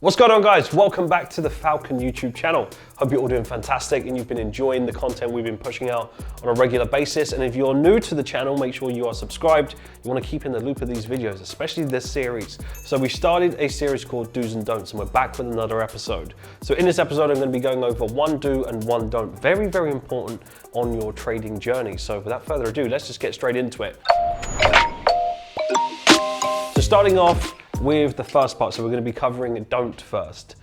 What's going on, guys? Welcome back to the Falcon YouTube channel. Hope you're all doing fantastic and you've been enjoying the content we've been pushing out on a regular basis. And if you're new to the channel, make sure you are subscribed. You want to keep in the loop of these videos, especially this series. So we started a series called Do's and Don'ts, and we're back with another episode. So in this episode, I'm going to be going over one do and one don't. Very, very important on your trading journey. So without further ado, let's just get straight into it. So starting off with the first part, so we're going to be covering don't first.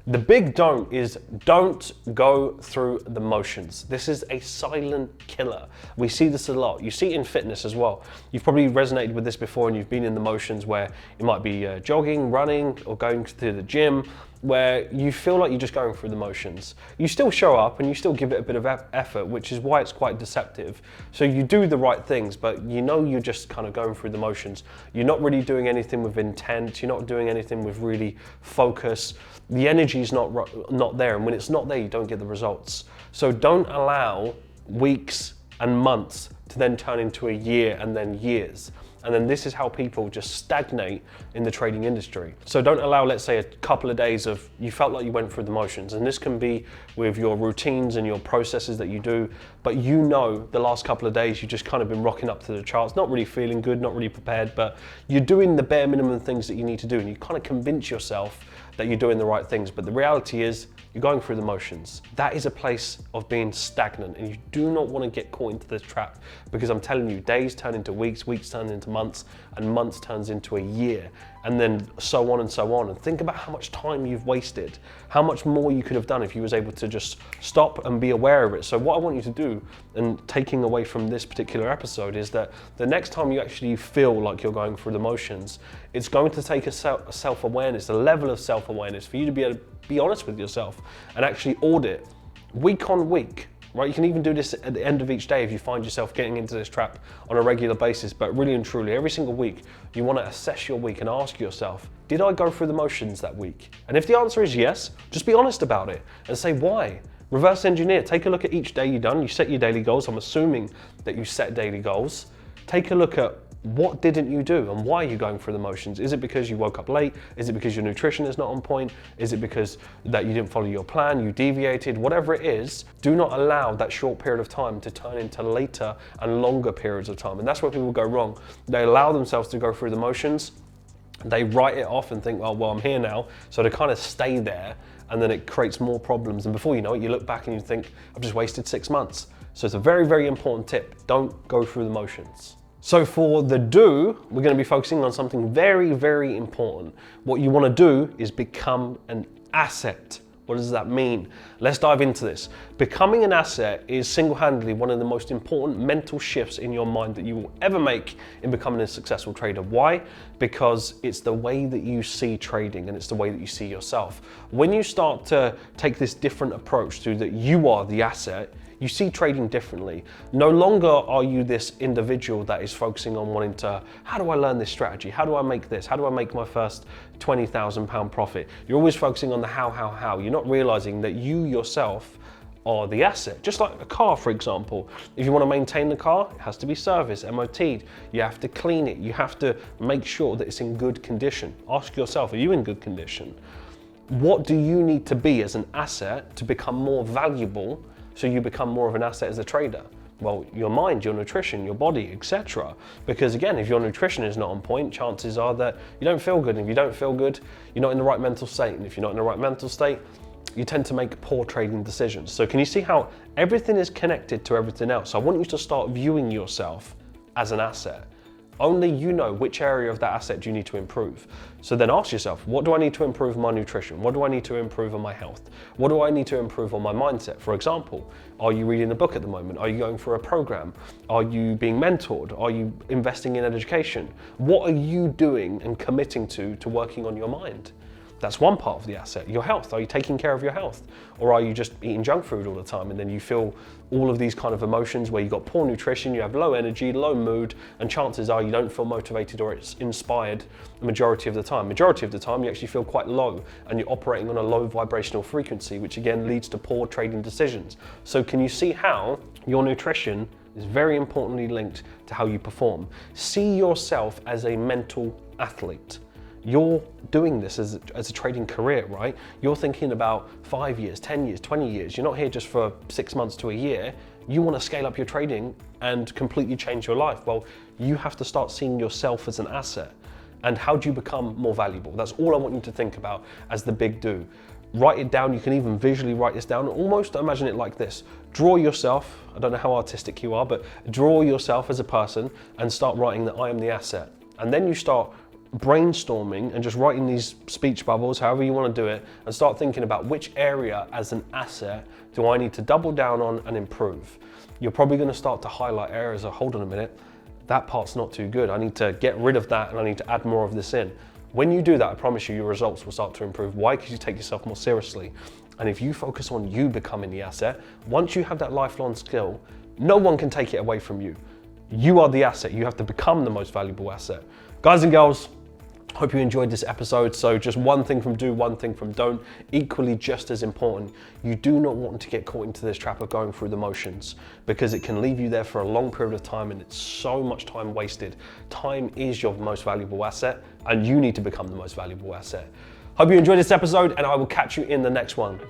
The big don't is don't go through the motions. This is a silent killer. We see this a lot. You see it in fitness as well. You've probably resonated with this before and you've been in the motions where it might be jogging, running, or going to the gym, where you feel like you're just going through the motions. You still show up and you still give it a bit of effort, which is why it's quite deceptive. So you do the right things, but you know you're just kind of going through the motions. You're not really doing anything with intent. You're not doing anything with really focus. The energy is not there, and when it's not there, you don't get the results. So don't allow weeks and months to then turn into a year and then years. And then this is how people just stagnate in the trading industry. So don't allow, let's say, a couple of days of you felt like you went through the motions. And this can be with your routines and your processes that you do, but you know the last couple of days you've just kind of been rocking up to the charts, not really feeling good, not really prepared, but you're doing the bare minimum things that you need to do. And you kind of convince yourself that you're doing the right things. But the reality is you're going through the motions. That is a place of being stagnant, and you do not want to get caught into this trap, because I'm telling you, days turn into weeks, weeks turn into months, and months turns into a year, and then so on and so on. And think about how much time you've wasted, how much more you could have done if you was able to just stop and be aware of it. So what I want you to do, and taking away from this particular episode, is that the next time you actually feel like you're going through the motions, it's going to take a self-awareness, a level of self-awareness for you to be able to be honest with yourself and actually audit week on week, right? You can even do this at the end of each day if you find yourself getting into this trap on a regular basis. But really and truly, every single week, you want to assess your week and ask yourself, did I go through the motions that week? And if the answer is yes, just be honest about it and say why. Reverse engineer, take a look at each day you've done. You set your daily goals. I'm assuming that you set daily goals. Take a look at what didn't you do and why are you going through the motions? Is it because you woke up late? Is it because your nutrition is not on point? Is it because that you didn't follow your plan, you deviated? Whatever it is, do not allow that short period of time to turn into later and longer periods of time. And that's where people go wrong. They allow themselves to go through the motions. They write it off and think, well, I'm here now. So they kind of stay there, and then it creates more problems. And before you know it, you look back and you think, I've just wasted 6 months. So it's a very, very important tip. Don't go through the motions. So for the do, we're going to be focusing on something very, very important. What you want to do is become an asset. What does that mean? Let's dive into this. Becoming an asset is single-handedly one of the most important mental shifts in your mind that you will ever make in becoming a successful trader. Why? Because it's the way that you see trading, and it's the way that you see yourself. When you start to take this different approach to that you are the asset, you see trading differently. No longer are you this individual that is focusing on wanting to, how do I learn this strategy? How do I make this? How do I make my first £20,000 profit? You're always focusing on the how. You're not realizing that you yourself are the asset. Just like a car, for example. If you want to maintain the car, it has to be serviced, MOT'd. You have to clean it. You have to make sure that it's in good condition. Ask yourself, are you in good condition? What do you need to be as an asset to become more valuable, so you become more of an asset as a trader? Well, your mind, your nutrition, your body, etc. Because again, if your nutrition is not on point, chances are that you don't feel good. And if you don't feel good, you're not in the right mental state. And if you're not in the right mental state, you tend to make poor trading decisions. So can you see how everything is connected to everything else? I want you to start viewing yourself as an asset. Only you know which area of that asset you need to improve. So then ask yourself, what do I need to improve my nutrition? What do I need to improve on my health? What do I need to improve on my mindset? For example, are you reading a book at the moment? Are you going for a program? Are you being mentored? Are you investing in education? What are you doing and committing to working on your mind? That's one part of the asset. Your health. Are you taking care of your health? Or are you just eating junk food all the time, and then you feel all of these kind of emotions where you've got poor nutrition, you have low energy, low mood, and chances are you don't feel motivated or it's inspired the majority of the time. Majority of the time you actually feel quite low, and you're operating on a low vibrational frequency, which again leads to poor trading decisions. So can you see how your nutrition is very importantly linked to how you perform? See yourself as a mental athlete. you're doing this as a trading career, right? You're thinking about 5 years, 10 years, 20 years. You're not here just for 6 months to a year. You want to scale up your trading and completely change your life. Well, you have to start seeing yourself as an asset. And how do you become more valuable? That's all I want you to think about as the big do. Write it down. You can even visually write this down. Almost imagine it like this. Draw yourself, I don't know how artistic you are, but draw yourself as a person and start writing that I am the asset. And then you start brainstorming and just writing these speech bubbles, however you want to do it, and start thinking about which area as an asset do I need to double down on and improve. You're probably going to start to highlight areas of, hold on a minute, that part's not too good. I need to get rid of that and I need to add more of this in. When you do that, I promise you, your results will start to improve. Why? Because you take yourself more seriously. And if you focus on you becoming the asset, once you have that lifelong skill, no one can take it away from you. You are the asset. You have to become the most valuable asset. Guys and girls, hope you enjoyed this episode. So just one thing from do, one thing from don't, equally just as important. You do not want to get caught into this trap of going through the motions, because it can leave you there for a long period of time and it's so much time wasted. Time is your most valuable asset and you need to become the most valuable asset. Hope you enjoyed this episode and I will catch you in the next one.